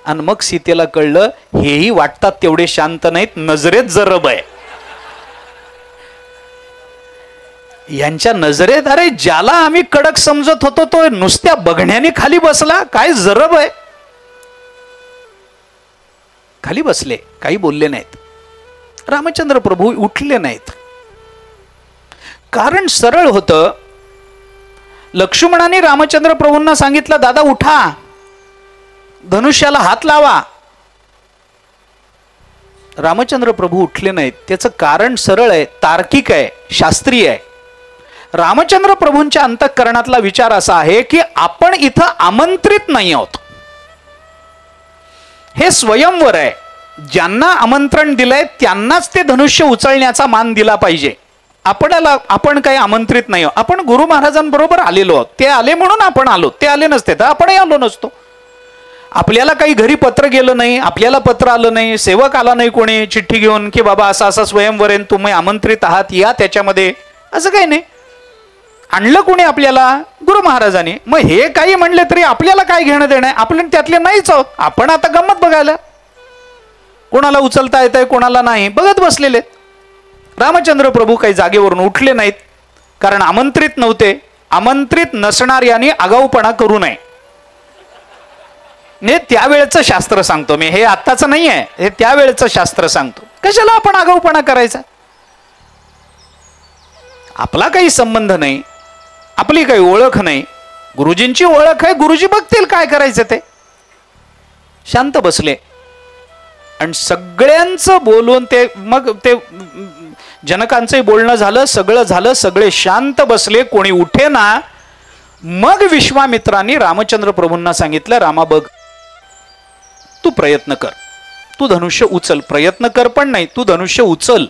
आणि मग सीतेला कळलं हेही वाटतात तेवढे शांत नाहीत, नजरेत जरब आहे यांच्या नजरेत. अरे ज्याला आम्ही कडक समजत होतो तो नुसत्या बघण्याने खाली बसला, काय जरब आहे. खाली बसले, काही बोलले नाहीत. रामचंद्र प्रभू उठले नाहीत. कारण सरळ होतं. लक्ष्मणाने रामचंद्र प्रभूंना सांगितलं, दादा उठा, धनुष्याला हात लावा. रामचंद्र प्रभू उठले नाहीत. त्याचं कारण सरळ आहे, तार्किक आहे, शास्त्रीय आहे. रामचंद्र प्रभूंच्या अंतःकरणातला विचार असा आहे की आपण इथं आमंत्रित नाही आहोत. हे स्वयंवर आहे. ज्यांना आमंत्रण दिलंय त्यांनाच ते धनुष्य उचलण्याचा मान दिला पाहिजे. आपण काही आमंत्रित नाही आहोत. आपण गुरु महाराजांबरोबर आलेलो आहोत. ते आले म्हणून आपण आलो. ते आले नसते तर आपणही आलो नसतो. आपल्याला काही घरी पत्र गेलं नाही, आपल्याला पत्र आलं नाही, सेवक आला नाही कोणी चिठ्ठी घेऊन की बाबा असा असा स्वयंवर आहे, तुम्ही आमंत्रित आहात या त्याच्यामध्ये, असं काही नाही. आणलं कोणी आपल्याला? गुरु महाराजांनी. मग हे काही म्हणले तरी आपल्याला काय घेणं देणं आहे? आपण त्यातले नाहीच आहोत. आपण आता गंमत बघायला, कोणाला उचलता येतंय कोणाला नाही बघत बसलेले. रामचंद्र प्रभू काही जागेवरून उठले नाहीत, कारण आमंत्रित नव्हते. आमंत्रित नसणाऱ्यांनी आगाऊपणा करू नये. हे त्यावेळेचं शास्त्र सांगतो मी, हे आत्ताचं नाही आहे, हे त्यावेळेचं शास्त्र सांगतो. कशाला आपण आगाऊपणा करायचा? आपला काही संबंध नाही, आपली काही ओळख नाही. गुरुजींची ओळख आहे, गुरुजी बघतील काय करायचं ते. शांत बसले आणि सगळ्यांचं बोलून ते मग ते जनकांचंही बोलणं झालं, सगळं झालं, सगळे शांत बसले, कोणी उठे ना. मग विश्वामित्रांनी रामचंद्र प्रभूंना सांगितलं, रामा बघ, तू प्रयत्न कर, तू धनुष्य उचल. प्रयत्न कर पण नाही, तू धनुष्य उचल.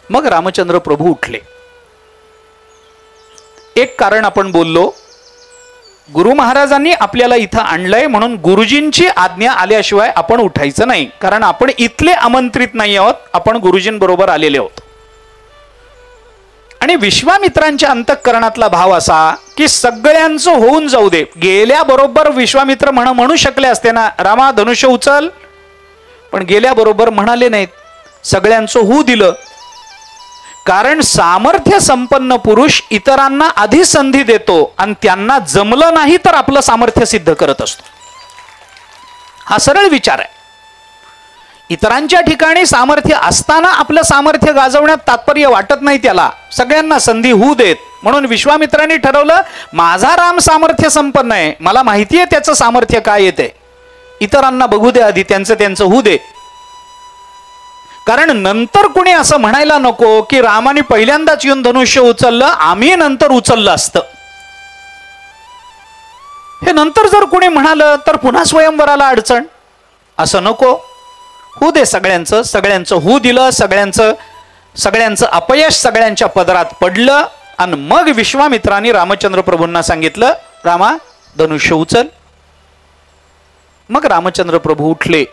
मग रामचंद्र प्रभू उठले. एक कारण आपण बोललो, गुरु महाराजांनी आपल्याला इथं आणलंय म्हणून गुरुजींची आज्ञा आल्याशिवाय आपण उठायचं नाही. कारण आपण इथले आमंत्रित नाही आहोत, आपण गुरुजींबरोबर आलेले आहोत. आणि विश्वामित्रांच्या अंतःकरणातला भाव असा की सगळ्यांचं होऊन जाऊ दे. गेल्याबरोबर विश्वामित्र म्हणू शकले असते ना, रामा धनुष्य उचल, पण गेल्याबरोबर म्हणाले नाहीत. सगळ्यांचं होऊ दिलं. कारण सामर्थ्य संपन्न पुरुष इतरांना आधी संधी देतो आणि त्यांना जमलं नाही तर आपलं सामर्थ्य सिद्ध करत असतो. हा सरळ विचार आहे. इतरांच्या ठिकाणी सामर्थ्य असताना आपलं सामर्थ्य गाजवण्यात तात्पर्य वाटत नाही त्याला. सगळ्यांना संधी होऊ देत. म्हणून विश्वामित्रांनी ठरवलं, माझा राम सामर्थ्य संपन्न आहे, मला माहिती आहे त्याचं सामर्थ्य काय येते, इतरांना बघू दे आधी, त्यांचं होऊ दे. कारण नंतर कुणी असं म्हणायला नको की रामाने पहिल्यांदाच येऊन धनुष्य उचललं, आम्ही नंतर उचललं असतं. हे नंतर जर कुणी म्हणालं तर पुन्हा स्वयंवराला अडचण. असं नको, होऊ दे सगळ्यांचं होऊ दिलं. सगळ्यांचं अपयश सगळ्यांच्या पदरात पडलं. आणि मग विश्वामित्रांनी रामचंद्र प्रभूंना सांगितलं, रामा धनुष्य उचल. मग रामचंद्र प्रभू उठले,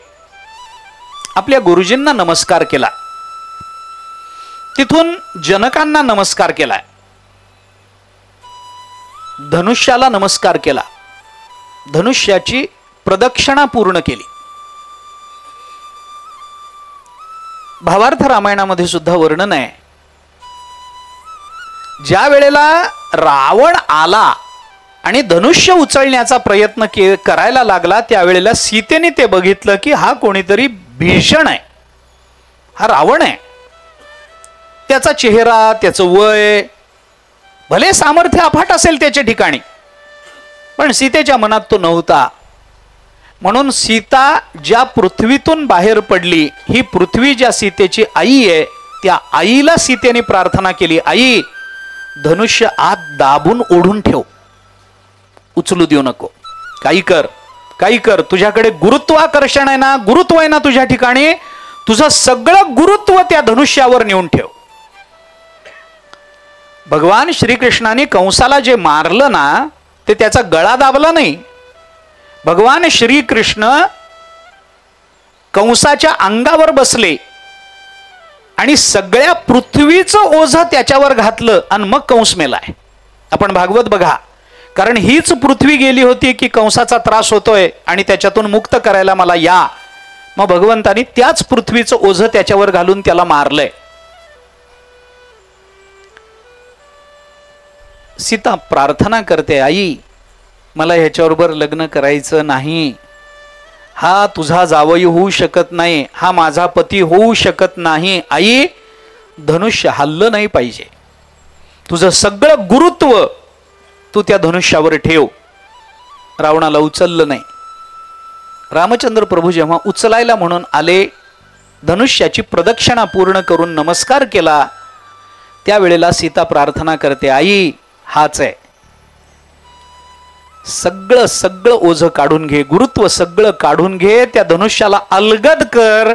आपल्या गुरुजींना नमस्कार केला, तिथून जनकांना नमस्कार केला, धनुष्याला नमस्कार केला, धनुष्याची प्रदक्षिणा पूर्ण केली. भावार्थ रामायणामध्ये सुद्धा वर्णन आहे, ज्या वेळेला रावण आला आणि धनुष्य उचलण्याचा प्रयत्न करायला लागला, त्यावेळेला सीतेने ते बघितलं की हा कोणीतरी भीषण आहे, हा रावण आहे. त्याचा चेहरा, त्याचं वय, भले सामर्थ्य अफाट असेल त्याच्या ठिकाणी, पण सीतेच्या मनात तो नव्हता. म्हणून सीता ज्या पृथ्वीतून बाहेर पडली, ही पृथ्वी ज्या सीतेची आई आहे, त्या आईला सीतेने प्रार्थना केली, आई धनुष्य आत दाबून ओढून ठेव, उचलू देऊ नको, काही कर, तुझ्याकडे गुरुत्वाकर्षण आहे ना, गुरुत्व आहे ना तुझ्या ठिकाणी, तुझं सगळं गुरुत्व त्या धनुष्यावर नेऊन ठेव. भगवान श्रीकृष्णाने कंसाला जे मारलं ना, ते त्याचा गळा दाबला नाही. भगवान श्रीकृष्ण कंसाच्या अंगावर बसले आणि सगळ्या पृथ्वीचं ओझं त्याच्यावर घातलं आणि मग कंस मेलाय. आपण भागवत बघा, कारण हीच पृथ्वी गेली होती की कंसाचा त्रास होतोय आणि त्याच्यातून मुक्त करायला मला या. मग भगवंतानी त्याच पृथ्वीचं ओझं त्याच्यावर घालून त्याला मारलंय. सीता प्रार्थना करते, आई मला ह्याच्याबरोबर लग्न करायचं नाही, हा तुझा जावई होऊ शकत नाही, हा माझा पती होऊ शकत नाही. आई धनुष्य हल्लं नाही पाहिजे, तुझं सगळं गुरुत्व तू त्या धनुष्यावर ठेव. रावणाला उचललं नाही. रामचंद्र प्रभू जेव्हा उचलायला म्हणून आले, धनुष्याची प्रदक्षिणा पूर्ण करून नमस्कार केला, त्यावेळेला सीता प्रार्थना करते, आई हाच आहे, सगळं सगळं ओझं काढून घे, गुरुत्व सगळं काढून घे, त्या धनुष्याला अलगद कर,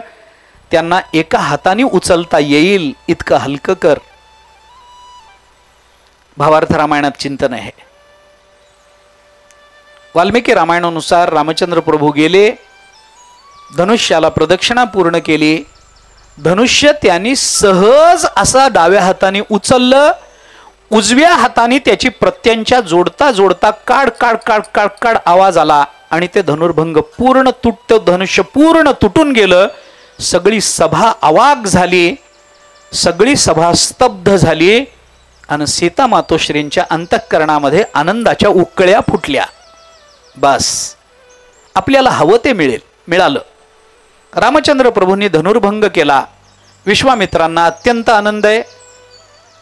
त्यांना एका हाताने उचलता येईल इतकं हलकं कर. भावार्थ रामायणात चिंतन आहे. वाल्मिकी रामायणानुसार रामचंद्र प्रभू गेले, धनुष्याला प्रदक्षिणा पूर्ण केली, धनुष्य त्यांनी सहज असा डाव्या हाताने उचललं, उजव्या हाताने त्याची प्रत्यंच्या जोडता जोडता काढ काढ काढ काढ काढ आवाज आला आणि ते धनुर्भंग पूर्ण धनुष्य पूर्ण तुटून गेलं. सगळी सभा अवाक झाली, सगळी सभा स्तब्ध झाली आणि सीता मातोश्रींच्या अंतःकरणामध्ये आनंदाच्या उकळ्या फुटल्या. बस आपल्याला हवं ते मिळालं. रामचंद्र प्रभूंनी धनुर्भंग केला. विश्वामित्रांना अत्यंत आनंद आहे,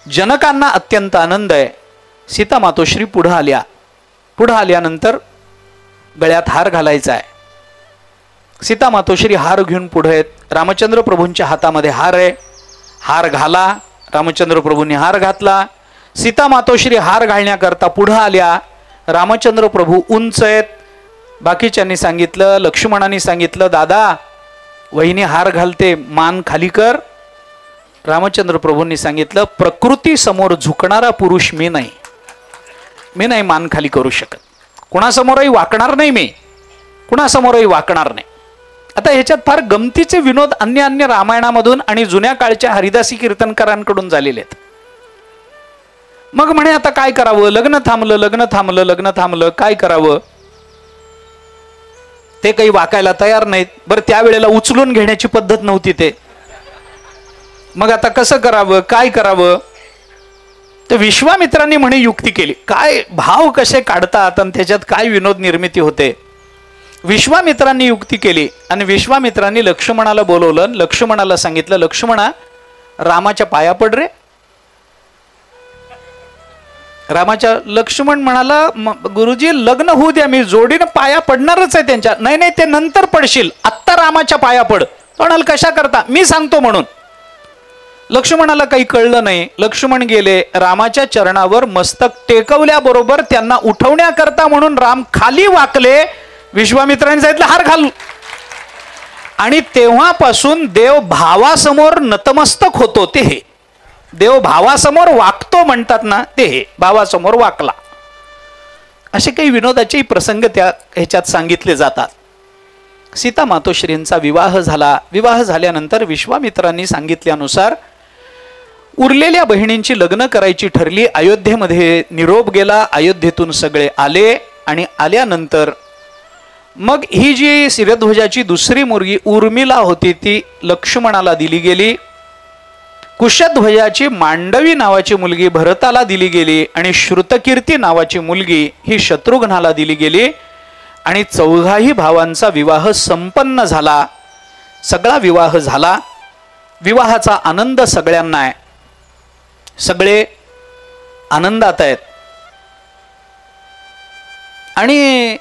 जनकांना अत्यंत आनंद आहे. सीता मातोश्री पुढं आल्या. पुढं आल्यानंतर गळ्यात हार घालायचा आहे. सीता मातोश्री हार घेऊन पुढे आहेत. रामचंद्र प्रभूंच्या हातामध्ये हार आहे. हार घाला. रामचंद्र प्रभूंनी हार घातला. सीता मातोश्री हार घालण्याकरता पुढं आल्या. रामचंद्र प्रभू उंच आहेत. बाकीच्यांनी सांगितलं, लक्ष्मणांनी सांगितलं, दादा वहिनी हार घालते, मान खाली कर. रामचंद्र प्रभूंनी सांगितलं, प्रकृती समोर झुकणारा पुरुष मी नाही मान खाली करू शकत, कुणासमोरही वाकणार नाही, मी कुणासमोरही वाकणार नाही. आता ह्याच्यात फार गमतीचे विनोद अन्य रामायणामधून आणि जुन्या काळच्या हरिदासी कीर्तनकारांकडून झालेले आहेत. मग म्हणे आता काय करावं, लग्न थांबलं, काय करावं. ते काही वाकायला तयार नाहीत. बरं त्यावेळेला उचलून घेण्याची पद्धत नव्हती ते. मग आता कसं करावं, काय करावं. तर विश्वामित्रांनी म्हणे युक्ती केली. काय भाव कसे काढतात आणि त्याच्यात काय विनोद निर्मिती होते. विश्वामित्रांनी युक्ती केली आणि विश्वामित्रांनी लक्ष्मणाला बोलवलं. लक्ष्मणाला सांगितलं, लक्ष्मणा रामाच्या पाया पड रे. लक्ष्मण म्हणाला, गुरुजी लग्न होऊ द्या, मी जोडीनं पाया पडणारच आहे त्यांच्या. नाही ते नंतर पडशील, आत्ता रामाच्या पाया पड. तो म्हणाल कशा करता, मी सांगतो म्हणून. लक्ष्मणाला काही कळलं नाही. लक्ष्मण गेले, रामाच्या चरणावर मस्तक टेकवल्याबरोबर त्यांना उठवण्याकरता म्हणून राम खाली वाकले. विश्वामित्रांनी सांगितलं हार घाल. आणि तेव्हापासून देव भावासमोर नतमस्तक होतो. ते हे देव भावासमोर वाकतो म्हणतात ना, ते हे भावासमोर वाकला. असे काही विनोदाचे प्रसंग त्या ह्याच्यात सांगितले जातात. सीता मातोश्रींचा विवाह झाला. विवाह झाल्यानंतर विश्वामित्रांनी सांगितल्यानुसार उरलेल्या बहिणींची लग्न करायची ठरली. अयोध्येमध्ये निरोप गेला. अयोध्येतून सगळे आले आणि आल्यानंतर मग ही जी शिरध्वजाची दुसरी मुलगी उर्मिला होती ती लक्ष्मणाला दिली गेली. कुशध्वजाची मांडवी नावाची मुलगी भरताला दिली गेली आणि श्रुतकीर्ती नावाची मुलगी ही शत्रुघ्नाला दिली गेली. आणि चौघाही भावांचा विवाह संपन्न झाला. सगळा विवाह झाला. विवाहाचा आनंद सगळ्यांना आहे. सगळे आनंदात आहेत. आणि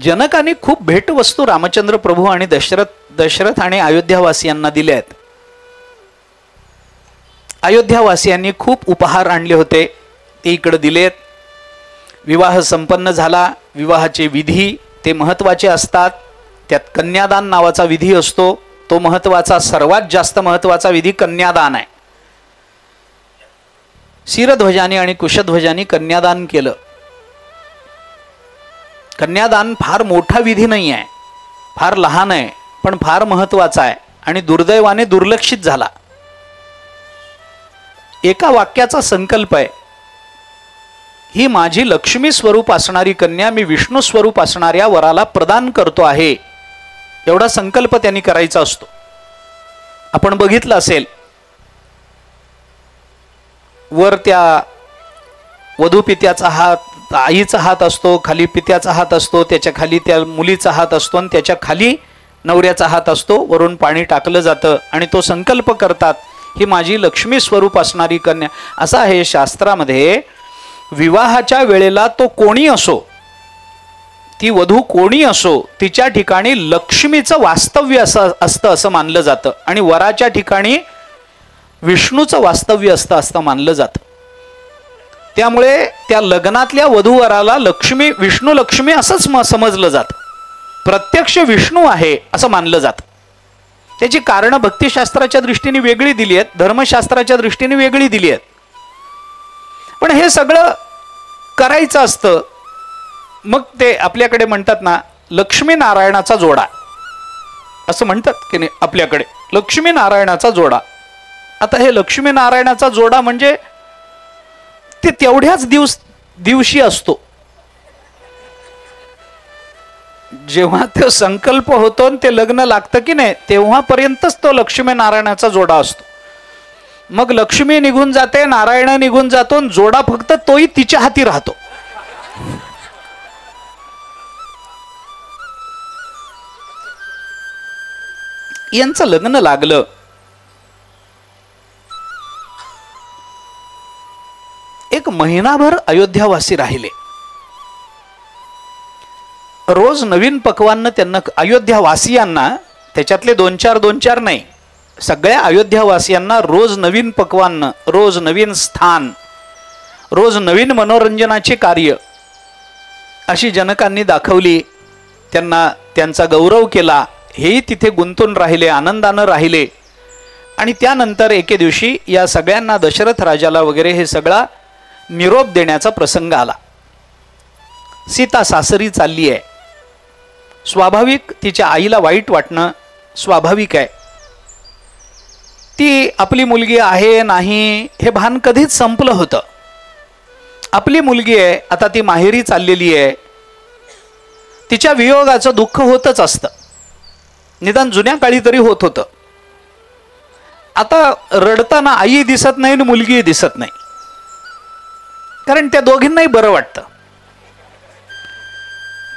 जनकाने खूप भेटवस्तू रामचंद्र प्रभू आणि दशरथ आणि अयोध्यावासियांना दिल्या आहेत. अयोध्यावासियांनी खूप उपहार आणले होते, ते इकडे दिलेत. विवाह संपन्न झाला. विवाहाचे विधी ते महत्त्वाचे असतात. त्यात कन्यादान नावाचा विधी असतो, तो महत्त्वाचा, सर्वात जास्त महत्त्वाचा विधी कन्यादान आहे. शिरध्वजाने आणि कुशध्वजाने कन्यादान केलं. कन्यादान फार मोठा विधी नाही आहे, फार लहान आहे, पण फार महत्त्वाचा आहे आणि दुर्दैवाने दुर्लक्षित झाला. एका वाक्याचा संकल्प आहे, ही माझी लक्ष्मी स्वरूप असणारी कन्या मी विष्णू स्वरूप असणाऱ्या वराला प्रदान करतो आहे, एवढा संकल्प त्यांनी करायचा असतो. आपण बघितलं असेल, वर त्या वधू पित्याचा हात, आईचा हात असतो, खाली पित्याचा हात असतो, त्याच्या खाली त्या मुलीचा हात असतो आणि त्याच्या खाली नवऱ्याचा हात असतो. वरून पाणी टाकलं जातं आणि तो संकल्प करतात, ही माझी लक्ष्मी स्वरूप असणारी कन्या. असं आहे शास्त्रामध्ये, विवाहाच्या वेळेला तो कोणी असो, ती वधू कोणी असो, तिच्या ठिकाणी लक्ष्मीचं वास्तव्य असतं असं मानलं जातं आणि वराच्या ठिकाणी विष्णूचं वास्तव्य असतं असं मानलं जातं. त्यामुळे त्या लग्नातल्या वधूवराला लक्ष्मी, विष्णू लक्ष्मी असंच समजलं जातं. प्रत्यक्ष विष्णू आहे असं मानलं जातं. त्याची कारणं भक्तिशास्त्राच्या दृष्टीने वेगळी दिली आहेत, धर्मशास्त्राच्या दृष्टीने वेगळी दिली आहेत. पण हे सगळं करायचं असतं. मग ते आपल्याकडे म्हणतात ना, लक्ष्मी नारायणाचा जोडा असं म्हणतात की नाही, आपल्याकडे लक्ष्मी नारायणाचा जोडा. आता हे लक्ष्मी नारायणाचा जोडा म्हणजे ते तेवढ्याच दिवशी असतो, जेव्हा तो संकल्प होतो आणि ते लग्न लागतं की नाही, तेव्हापर्यंतच तो लक्ष्मी नारायणाचा जोडा असतो. मग लक्ष्मी निघून जाते, नारायण निघून जातो, जोडा फक्त तोही तिच्या हाती राहतो. यांचं लग्न लागलं. एक महिनाभर अयोध्यावासी राहिले. रोज नवीन पक्वान्न त्यांना, अयोध्यावासियांना, त्याच्यातले दोन चार नाही, सगळ्या अयोध्यावासियांना रोज नवीन पक्वान्न, रोज नवीन स्थान, रोज नवीन मनोरंजनाचे कार्य अशी जनकांनी दाखवली. त्यांना त्यांचा गौरव केला. हेही तिथे गुंतून राहिले, आनंदानं राहिले. आणि त्यानंतर एके दिवशी या सगळ्यांना, दशरथ राजाला वगैरे, हे सगळा निरोप देण्याचा प्रसंग आला. सीता सासरी चालली आहे. स्वाभाविक तिच्या आईला वाईट वाटणं स्वाभाविक आहे. ती आपली मुलगी आहे नाही हे भान कधीच संपलं होतं. आपली मुलगी आहे, आता ती माहेरी चाललेली आहे, तिच्या वियोगाचं दुःख होतच असतं. निदान जुन्या काळी तरी होत होतं. आता रडताना आई दिसत नाही आणि मुलगी दिसत नाही, कारण त्या दोघींनाही बरं वाटतं.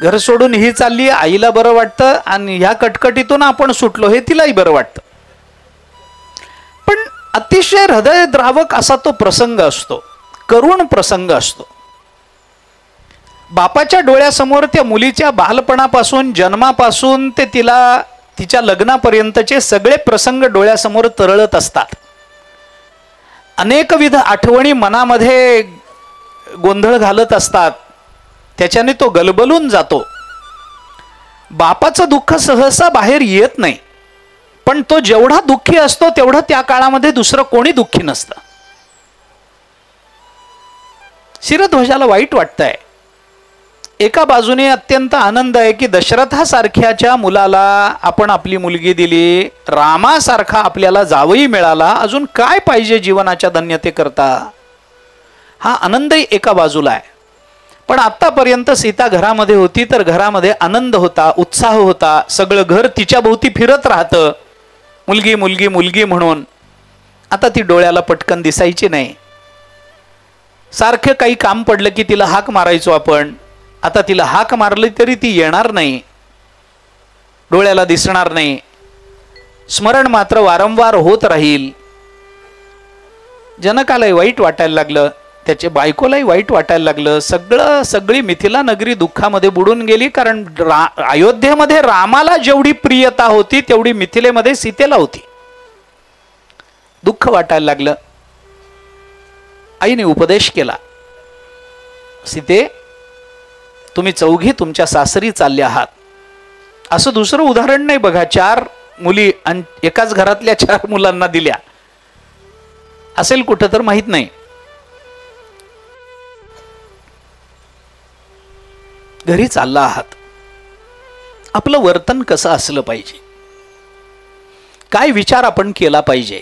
घर सोडून ही चालली, आईला बरं वाटतं, आणि ह्या कटकटीतून आपण सुटलो हे तिलाही बरं वाटतं. पण अतिशय हृदयद्रावक असा तो प्रसंग असतो, करुण प्रसंग असतो. बापाच्या डोळ्यासमोर त्या मुलीच्या बालपणापासून, जन्मापासून ते तिच्या लग्नापर्यंतचे सगळे प्रसंग डोळ्यासमोर तरळत असतात. अनेकविध आठवणी मनामध्ये गोंधळ घालत असतात. त्याच्याने तो गलबलून जातो. बापाचं दुःख सहसा बाहेर येत नाही, पण तो जेवढा दुःखी असतो तेवढं त्या काळामध्ये दुसरं कोणी दुःखी नसतं. शिरध्वजाला वाईट वाटतंय. एका बाजूने अत्यंत आनंद आहे की दशरथासारख्याच्या मुलाला आपण आपली मुलगी दिली, रामासारखा आपल्याला जावई मिळाला, अजून काय पाहिजे जीवनाच्या धन्यतेकरता. हा आनंदही एका बाजूला आहे. पण आतापर्यंत सीता घरामध्ये होती तर घरामध्ये आनंद होता, उत्साह होता, सगळं घर तिच्या भोवती फिरत राहतं, मुलगी मुलगी मुलगी म्हणून. आता ती डोळ्याला पटकन दिसायची नाही. सारखं काही काम पडलं की तिला हाक मारायचो आपण. आता तिला हाक मारली तरी ती येणार नाही, डोळ्याला दिसणार नाही. स्मरण मात्र वारंवार होत राहील. जनकालाही वाईट वाटायला लागलं, त्याच्या बायकोलाही वाईट वाटायला लागलं. सगळी मिथिला नगरी दुःखामध्ये बुडून गेली. कारण अयोध्येमध्ये रामाला जेवढी प्रियता होती तेवढी मिथिलेमध्ये सीतेला होती. दुःख वाटायला लागलं. आईने उपदेश केला, सीते, तुम्ही चौघी तुमच्या सासरी चालले आहात. असं दुसरं उदाहरण नाही बघा. 4 मुली एकाच घरातल्या 4 मुलांना दिल्या असेल कुठं तर माहित नाही. घरी चालला आहात, आपलं वर्तन कसं असलं पाहिजे, काय विचार आपण केला पाहिजे,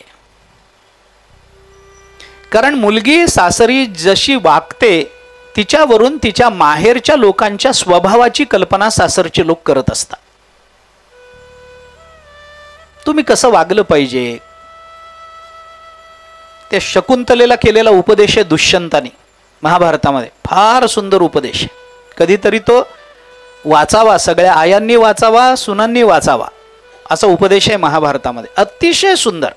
कारण मुलगी सासरी जशी वागते तिच्यावरून तिच्या माहेरच्या लोकांच्या स्वभावाची कल्पना सासरचे लोक करत असतात. तुम्ही कसं वागलं पाहिजे, त्या शकुंतलेला केलेला उपदेश आहे दुष्यंताने महाभारतामध्ये. फार सुंदर उपदेश. कधीतरी तो वाचावा, सगळ्या आयांनी वाचावा, सुनांनी वाचावा, असा उपदेश आहे महाभारतामध्ये. अतिशय सुंदर.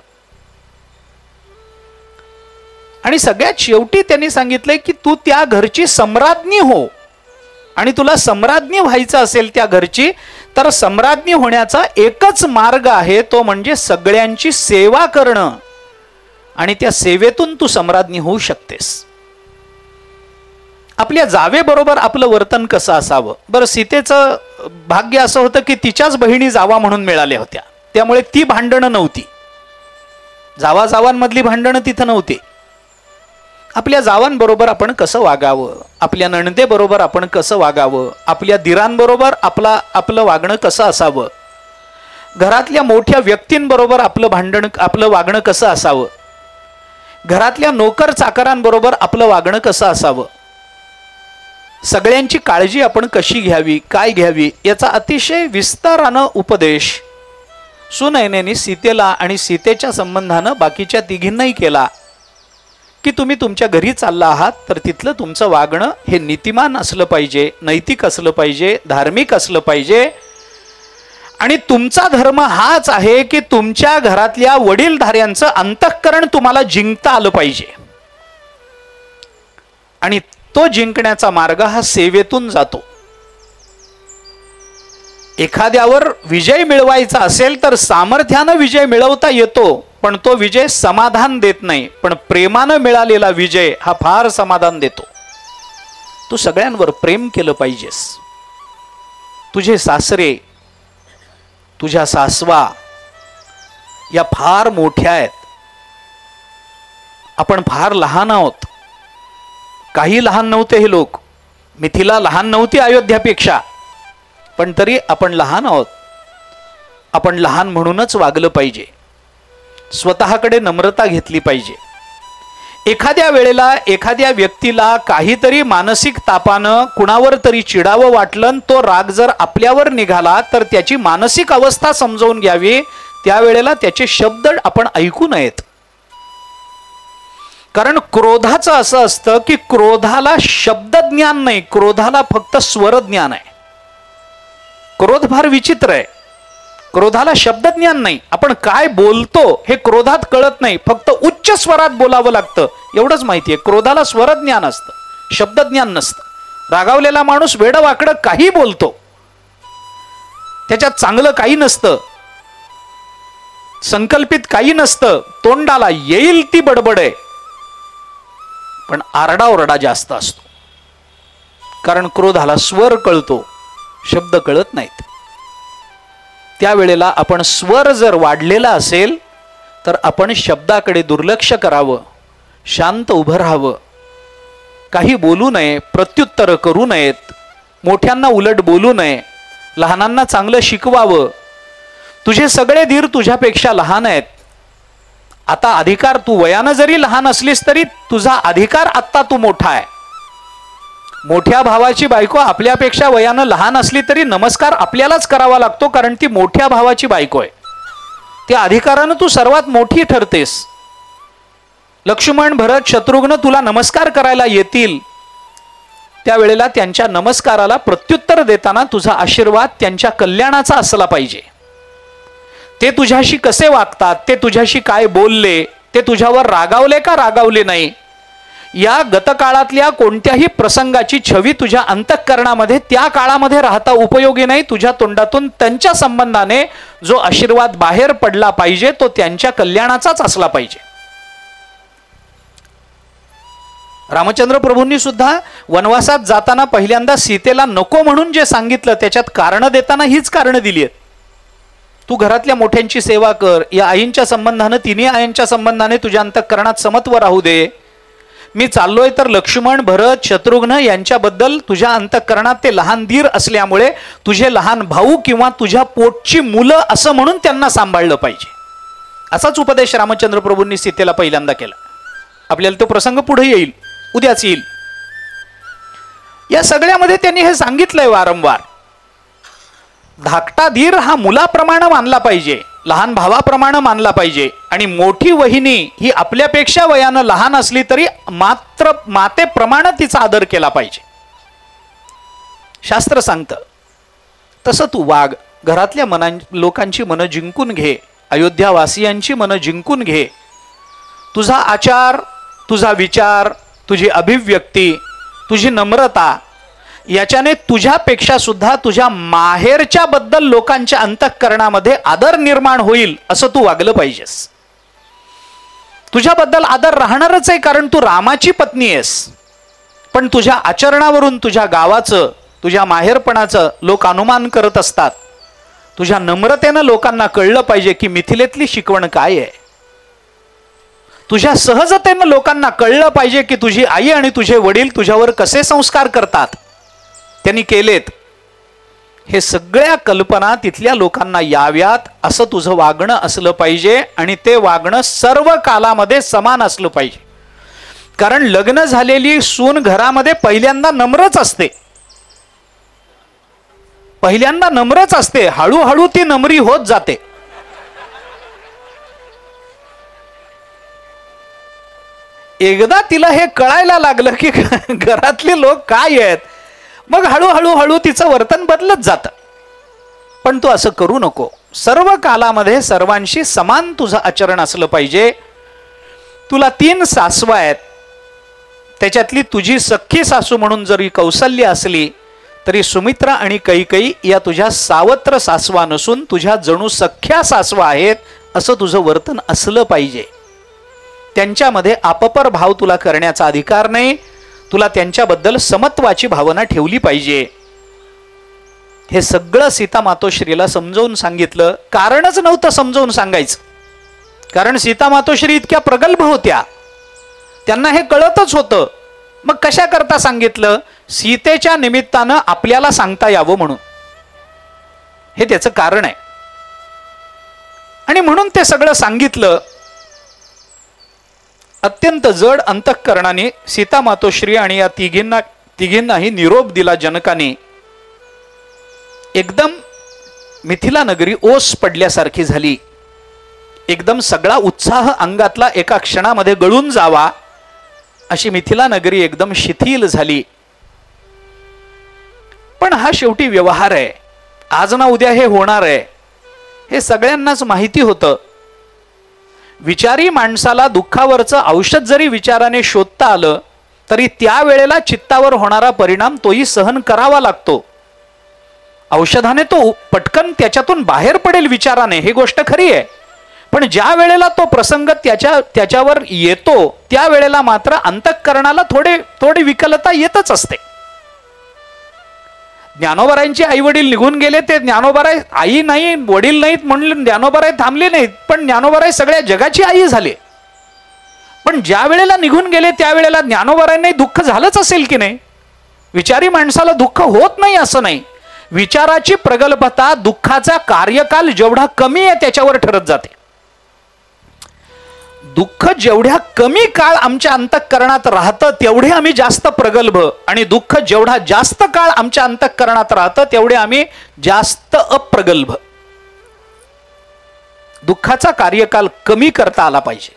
आणि सगळ्यात शेवटी त्यांनी सांगितलंय की तू त्या घरची सम्राज्ञी हो, आणि तुला सम्राज्ञी व्हायचं असेल त्या घरची, तर सम्राज्ञी होण्याचा एकच मार्ग आहे, तो म्हणजे सगळ्यांची सेवा करणं, आणि त्या सेवेतून तू सम्राज्ञी होऊ शकतेस. आपल्या जावेबरोबर आपलं वर्तन कसं असावं. बरं, सीतेचं भाग्य असं होतं की तिच्याच बहिणी जावा म्हणून मिळाल्या होत्या, त्यामुळे ती भांडणं नव्हती. जावाजावांमधली भांडणं तिथं नव्हती. आपल्या जावांबरोबर आपण कसं वागावं, आपल्या नणदेबरोबर आपण कसं वागावं, आपल्या दिरांबरोबर आपलं वागणं कसं असावं, घरातल्या मोठ्या व्यक्तींबरोबर आपलं वागणं कसं असावं, घरातल्या नोकर चाकरांबरोबर आपलं वागणं कसं असावं, सगळ्यांची काळजी आपण कशी घ्यावी, काय घ्यावी, याचा अतिशय विस्तारानं उपदेश सुनयनेनी सीतेला आणि सीतेच्या संबंधानं बाकीच्या तिघींनाही केला. की तुम्ही तुमच्या घरी चालला आहात तर तिथलं तुमचं वागणं हे नीतिमान असलं पाहिजे, नैतिक असलं पाहिजे, धार्मिक असलं पाहिजे. आणि तुमचा धर्म हाच आहे की तुमच्या घरातल्या वडीलधाऱ्यांचं अंतःकरण तुम्हाला जिंकता आलं पाहिजे, आणि तो जिंकण्याचा मार्ग हा सेवेतून जातो. एखाद्यावर विजय मिळवायचा असेल तर सामर्थ्यानं विजय मिळवता येतो, पण तो विजय समाधान देत नाही. पण प्रेमानं मिळालेला विजय हा फार समाधान देतो. तू सगळ्यांवर प्रेम केलं पाहिजेस. तुझे सासरे, तुझ्या सासवा या फार मोठ्या आहेत, आपण फार लहान आहोत. काही लहान नव्हते हे लोक, मिथिला लहान नव्हती अयोध्यापेक्षा, पण तरी आपण लहान आहोत. आपण लहान म्हणूनच वागलं पाहिजे. स्वतःकडे नम्रता घेतली पाहिजे. एखाद्या वेळेला एखाद्या व्यक्तीला काहीतरी मानसिक तापानं कुणावर तरी चिडावं वाटलं, तो राग जर आपल्यावर निघाला तर त्याची मानसिक अवस्था समजावून घ्यावी. त्यावेळेला त्याचे शब्द आपण ऐकू नयेत. कारण क्रोधाचं असं असतं की क्रोधाला शब्द ज्ञान नाही, क्रोधाला फक्त स्वर ज्ञान आहे. क्रोध फार विचित्र आहे. क्रोधाला शब्द ज्ञान नाही. आपण काय बोलतो हे क्रोधात कळत नाही, फक्त उच्च स्वरात बोलावं लागतं एवढंच माहितीये. क्रोधाला स्वर ज्ञान असतं, शब्द ज्ञान नसतं. रागावलेला माणूस वेडवाकडं काही बोलतो, त्याच्यात चांगलं काही नसतं, संकल्पित काही नसतं, तोंडाला येईल ती बडबड आहे, पण आरडाओरडा जास्त असतो. कारण क्रोधाला स्वर कळतो, शब्द कळत नाहीत. त्यावेळेला आपण स्वर जर वाढलेला असेल तर आपण शब्दाकडे दुर्लक्ष करावं, शांत उभं राहावं, काही बोलू नये, प्रत्युत्तर करू नयेत, मोठ्यांना उलट बोलू नये, लहानांना चांगलं शिकवावं. तुझे सगळे धीर तुझ्यापेक्षा लहान आहेत. आता अधिकार, तू वयानं जरी लहान असलीस तरी तुझा अधिकार आत्ता तू मोठा आहे. मोठ्या भावाची बायको आपल्यापेक्षा वयानं लहान असली तरी नमस्कार आपल्यालाच करावा लागतो, कारण ती मोठ्या भावाची बायको आहे. त्या अधिकारानं तू सर्वात मोठी ठरतेस. लक्ष्मण, भरत, शत्रुघ्न तुला नमस्कार करायला येतील, त्यावेळेला त्यांच्या नमस्काराला प्रत्युत्तर देताना तुझा आशीर्वाद त्यांच्या कल्याणाचा असला पाहिजे. ते तुझ्याशी कसे वागतात, ते तुझ्याशी काय बोलले, ते तुझ्यावर रागावले का रागावले नाही, या गतकाळातल्या कोणत्याही प्रसंगाची छवी तुझ्या अंतःकरणामध्ये त्या काळामध्ये राहता उपयोगी नाही. तुझ्या तोंडातून त्यांच्या संबंधाने जो आशीर्वाद बाहेर पडला पाहिजे तो त्यांच्या कल्याणाचाच असला पाहिजे. रामचंद्र प्रभूंनी सुद्धा वनवासात जाताना पहिल्यांदा सीतेला नको म्हणून जे सांगितलं त्याच्यात कारण देताना हीच कारण दिली आहेत. तू घरातल्या मोठ्यांची सेवा कर, या आईंच्या संबंधाने, तिन्ही आईंच्या संबंधाने तुझ्या अंतःकरणात समत्व राहू दे. मी चाललोय तर लक्ष्मण, भरत, शत्रुघ्न यांच्याबद्दल तुझ्या अंतःकरणात ते लहान धीर असल्यामुळे तुझे लहान भाऊ किंवा तुझ्या पोटची मुलं असं म्हणून त्यांना सांभाळलं पाहिजे. असाच उपदेश रामचंद्र प्रभूंनी सीतेला पहिल्यांदा केला. आपल्याला तो प्रसंग पुढे येईल, उद्याच येईल. या सगळ्यामध्ये त्यांनी हे सांगितलंय वारंवार, धाकटा धीर हा मुलाप्रमाणे मानला पाहिजे, लहान भावाप्रमाणे मानला पाहिजे, आणि मोठी वहिनी ही आपल्यापेक्षा वयानं लहान असली तरी मात्र मातेप्रमाणे तिचा आदर केला पाहिजे. शास्त्र सांगतं तसं तू वाग. घरातल्या लोकांची मनं जिंकून घे, अयोध्यावासियांची मनं जिंकून घे. तुझा आचार, तुझा विचार, तुझी अभिव्यक्ती, तुझी नम्रता याच्याने तुझ्यापेक्षा सुद्धा तुझ्या माहेरच्या बद्दल लोकांच्या अंतःकरणामध्ये आदर निर्माण होईल असं तू वागलं पाहिजेस. तुझ्याबद्दल आदर राहणारच आहे, कारण तू रामाची पत्नी आहेस. पण तुझ्या आचरणावरून तुझ्या गावाचं, तुझ्या माहेरपणाचं लोक अनुमान करत असतात. तुझ्या नम्रतेनं लोकांना कळलं पाहिजे की मिथिलेतली शिकवण काय आहे. तुझ्या सहजतेनं लोकांना कळलं पाहिजे की तुझी आई आणि तुझे वडील तुझ्यावर कसे संस्कार करतात, त्यांनी केलेत. हे सगळ्या कल्पना तिथल्या लोकांना याव्यात असं तुझं वागणं असलं पाहिजे, आणि ते वागणं सर्व कालामध्ये समान असलं पाहिजे. कारण लग्न झालेली सून घरामध्ये पहिल्यांदा नम्रच असते, पहिल्यांदा नम्रच असते. हळूहळू ती नम्री होत जाते. एकदा तिला हे कळायला लागलं की घरातले लोक काय आहेत, मग हळूहळू तिचं वर्तन बदलत जातं. पण तू असं करू नको. सर्व कालामध्ये सर्वांशी समान तुझं आचरण असलं पाहिजे. तुला 3 सासवा आहेत, त्याच्यातली तुझी सख्खी सासू म्हणून जरी कौसल्य असली तरी सुमित्रा आणि कैकेयी या तुझ्या सावत्र सासवा नसून तुझ्या जणू सख्ख्या सासवा आहेत असं तुझं वर्तन असलं पाहिजे. त्यांच्यामध्ये आपपर भाव तुला करण्याचा अधिकार नाही. तुला त्यांच्याबद्दल समत्वाची भावना ठेवली पाहिजे. हे सगळं सीता मातोश्रीला समजावून सांगितलं. कारणच नव्हतं समजावून सांगायचं, कारण सीता मातोश्री इतक्या प्रगल्भ होत्या, त्यांना हे कळतच होतं. मग कशा करता सांगितलं? सीतेच्या निमित्तानं आपल्याला सांगता यावं म्हणून. हे त्याचं कारण आहे, आणि म्हणून ते सगळं सांगितलं. अत्यंत जड अंतःकरणाने सीता मातोश्री आणि या तिघींनाही निरोप दिला जनकाने. एकदम मिथिला नगरी ओस पडल्यासारखी झाली. एकदम सगळा उत्साह अंगातला एका क्षणामध्ये गळून जावा अशी मिथिला नगरी एकदम शिथिल झाली. पण हा शेवटी व्यवहार आहे, आज ना उद्या हे होणार आहे, हे सगळ्यांनाच माहिती होतं. विचारी माणसाला दुःखावरचं औषध जरी विचाराने शोधता आलं तरी त्यावेळेला चित्तावर होणारा परिणाम तोही सहन करावा लागतो. औषधाने तो पटकन त्याच्यातून बाहेर पडेल विचाराने, ही गोष्ट खरी आहे. पण ज्या वेळेला तो प्रसंग त्याच्यावर येतो त्यावेळेला मात्र अंतःकरणाला थोडी विकलता येतच असते. ज्ञानोबारायांचे आई वडील निघून गेले, ते ज्ञानोबाराय आई नाही वडील नाहीत म्हणून ज्ञानोबाराय थांबले नाहीत, पण ज्ञानोबाराय सगळ्या जगाची आई झाले. पण ज्या वेळेला निघून गेले त्यावेळेला ज्ञानोबारायांनाही दुःख झालंच असेल की नाही? विचारी माणसाला दुःख होत नाही असं नाही. विचाराची प्रगल्भता, दुःखाचा कार्यकाल जेवढा कमी आहे त्याच्यावर ठरत जाते. दुःख जेवढ्या कमी काळ आमच्या अंतःकरणात राहतं तेवढे आम्ही जास्त प्रगल्भ, आणि दुःख जेवढा जास्त काळ आमच्या अंतःकरणात राहतं तेवढे आम्ही जास्त अप्रगल्भ. दुःखाचा कार्यकाल कमी करता आला पाहिजे.